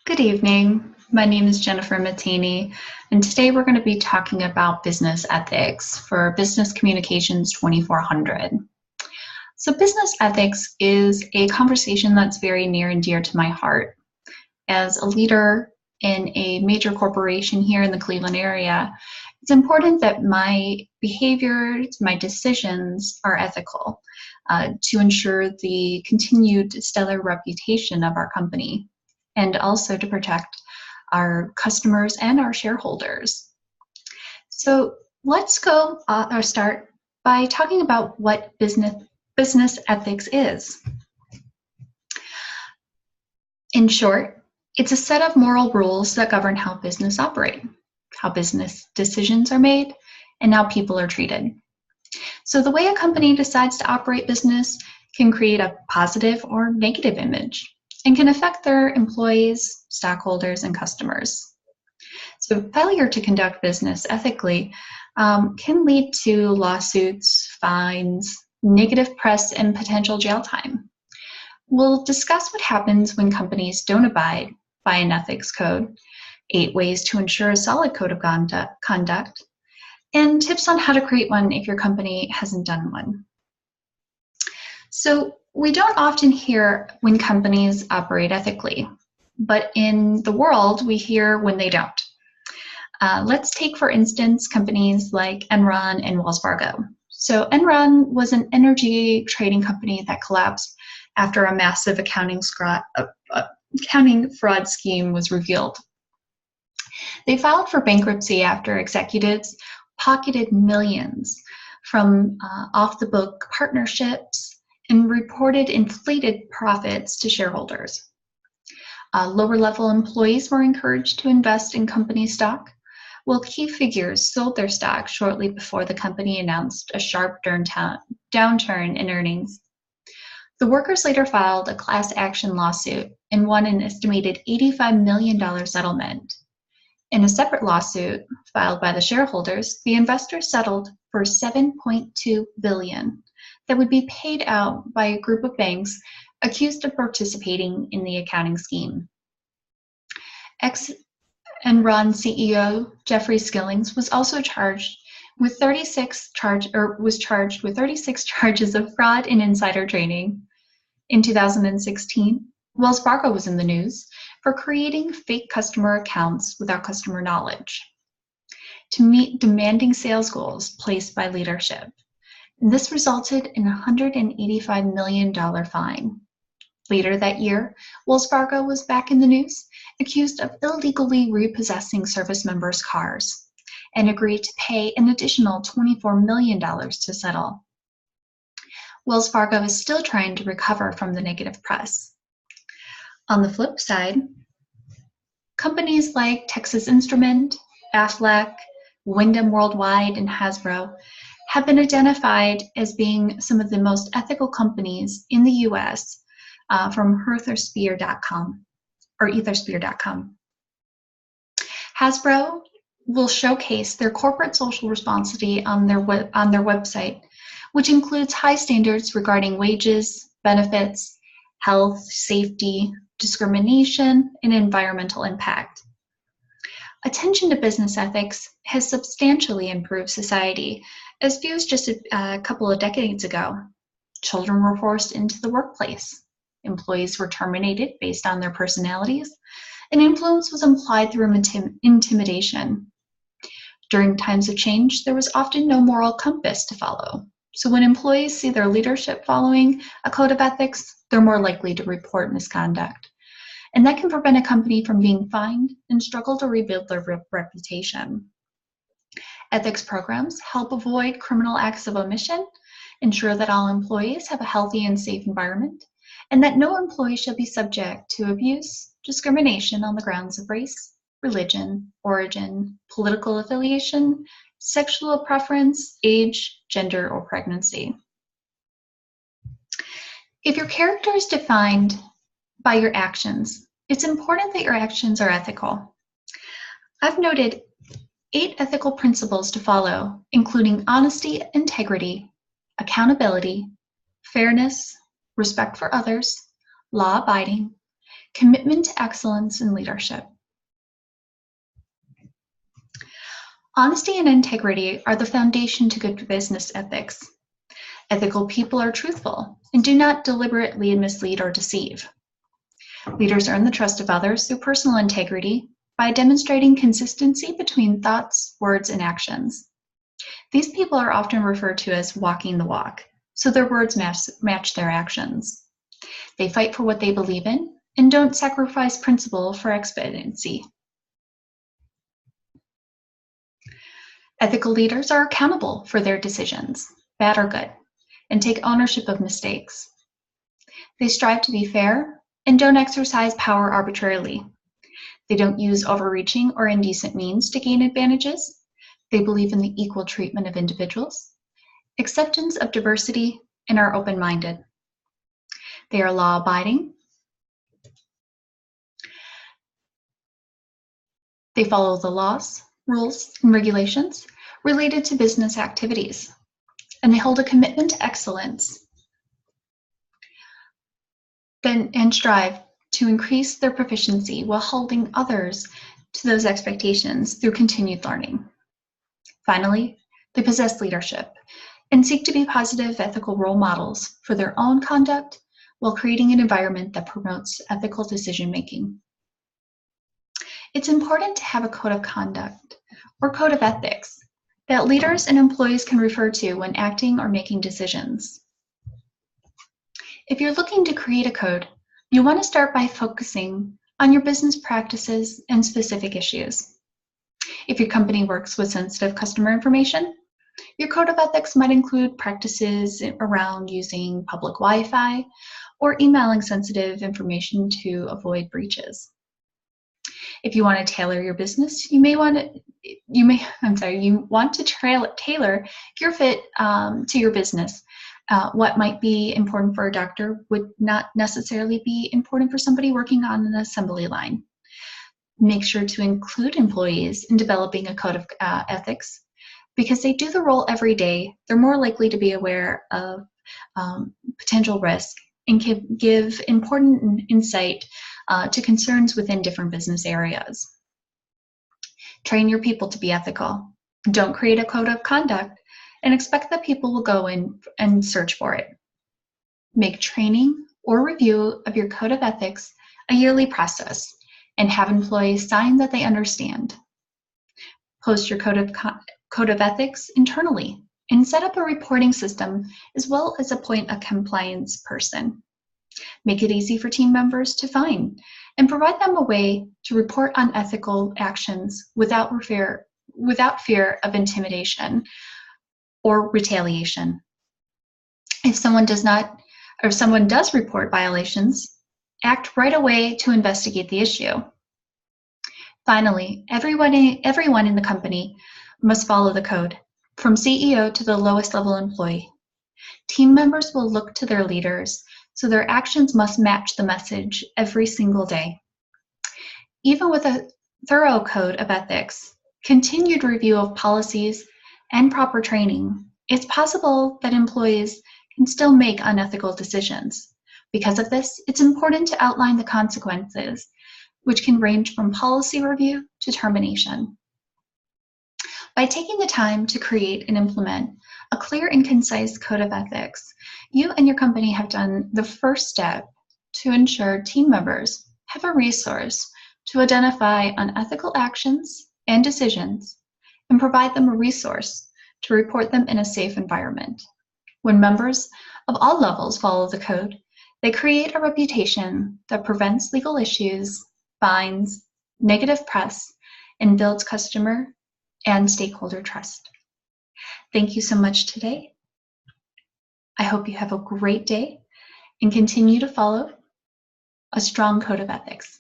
Good evening. My name is Jennifer Mattini, and today we're going to be talking about business ethics for Business Communications 2400. So business ethics is a conversation that's very near and dear to my heart. As a leader in a major corporation here in the Cleveland area, it's important that my behaviors, my decisions are ethical to ensure the continued stellar reputation of our company, and also to protect our customers and our shareholders. So let's go or start by talking about what business ethics is. In short, it's a set of moral rules that govern how business operate, how business decisions are made, and how people are treated. So the way a company decides to operate business can create a positive or negative image and can affect their employees, stockholders, and customers. So failure to conduct business ethically can lead to lawsuits, fines, negative press, and potential jail time. We'll discuss what happens when companies don't abide by an ethics code, 8 ways to ensure a solid code of conduct, and tips on how to create one if your company hasn't done one. So we don't often hear when companies operate ethically, but in the world we hear when they don't. Let's take, for instance, companies like Enron and Wells Fargo. So Enron was an energy trading company that collapsed after a massive accounting fraud scheme was revealed. They filed for bankruptcy after executives pocketed millions from off-the-book partnerships and reported inflated profits to shareholders. Lower-level employees were encouraged to invest in company stock, while key figures sold their stock shortly before the company announced a sharp downturn in earnings. The workers later filed a class action lawsuit and won an estimated $85 million settlement. In a separate lawsuit filed by the shareholders, the investors settled for $7.2 billion that would be paid out by a group of banks accused of participating in the accounting scheme. Ex-Enron CEO Jeffrey Skillings was also charged with 36 charges of fraud and insider trading. In 2016, Wells Fargo was in the news for creating fake customer accounts without customer knowledge to meet demanding sales goals placed by leadership. And this resulted in a $185 million fine. Later that year, Wells Fargo was back in the news, accused of illegally repossessing service members' cars, and agreed to pay an additional $24 million to settle. Wells Fargo is still trying to recover from the negative press. On the flip side, companies like Texas Instrument, Aflac, Wyndham Worldwide, and Hasbro have been identified as being some of the most ethical companies in the U.S. From Ethersphere.com. Hasbro will showcase their corporate social responsibility on their website, which includes high standards regarding wages, benefits, health, safety, discrimination, and environmental impact. Attention to business ethics has substantially improved society, as few as just a couple of decades ago. Children were forced into the workplace. Employees were terminated based on their personalities, and influence was implied through intimidation. During times of change, there was often no moral compass to follow. So when employees see their leadership following a code of ethics, they're more likely to report misconduct. And that can prevent a company from being fined and struggle to rebuild their reputation. Ethics programs help avoid criminal acts of omission, ensure that all employees have a healthy and safe environment, and that no employee shall be subject to abuse, discrimination on the grounds of race, religion, origin, political affiliation, sexual preference, age, gender, or pregnancy. If your character is defined by your actions, it's important that your actions are ethical. I've noted 8 ethical principles to follow, including honesty, integrity, accountability, fairness, respect for others, law-abiding, Commitment to excellence in leadership. Honesty and integrity are the foundation to good business ethics. Ethical people are truthful and do not deliberately mislead or deceive. Leaders earn the trust of others through personal integrity by demonstrating consistency between thoughts, words, and actions. These people are often referred to as walking the walk, so their words match their actions. They fight for what they believe in and don't sacrifice principle for expediency. Ethical leaders are accountable for their decisions, bad or good, and take ownership of mistakes. They strive to be fair and don't exercise power arbitrarily. They don't use overreaching or indecent means to gain advantages. They believe in the equal treatment of individuals, acceptance of diversity, and are open-minded. They are law-abiding. They follow the laws, rules, and regulations related to business activities, and they hold a commitment to excellence and strive to increase their proficiency while holding others to those expectations through continued learning. Finally, they possess leadership and seek to be positive, ethical role models for their own conduct while creating an environment that promotes ethical decision-making. It's important to have a code of conduct or code of ethics that leaders and employees can refer to when acting or making decisions. If you're looking to create a code, you want to start by focusing on your business practices and specific issues. If your company works with sensitive customer information, your code of ethics might include practices around using public Wi-Fi or emailing sensitive information to avoid breaches. If you want to tailor your business, you want to tailor your fit to your business. What might be important for a doctor would not necessarily be important for somebody working on an assembly line. Make sure to include employees in developing a code of ethics because they do the role every day. They're more likely to be aware of potential risk and can give important insight to concerns within different business areas. Train your people to be ethical. Don't create a code of conduct and expect that people will go in and search for it. Make training or review of your code of ethics a yearly process and have employees sign that they understand. Post your code of ethics internally and set up a reporting system as well as appoint a compliance person. Make it easy for team members to find and provide them a way to report on ethical actions without fear of intimidation or retaliation. If someone does report violations, act right away to investigate the issue. Finally, everyone in the company must follow the code, from CEO to the lowest level employee. Team members will look to their leaders, so their actions must match the message every single day. Even with a thorough code of ethics, continued review of policies, and proper training, it's possible that employees can still make unethical decisions. Because of this, it's important to outline the consequences, which can range from policy review to termination. By taking the time to create and implement a clear and concise code of ethics, you and your company have done the first step to ensure team members have a resource to identify unethical actions and decisions and provide them a resource to report them in a safe environment. When members of all levels follow the code, they create a reputation that prevents legal issues, fines, negative press, and builds customer and stakeholder trust. Thank you so much today. I hope you have a great day and continue to follow a strong code of ethics.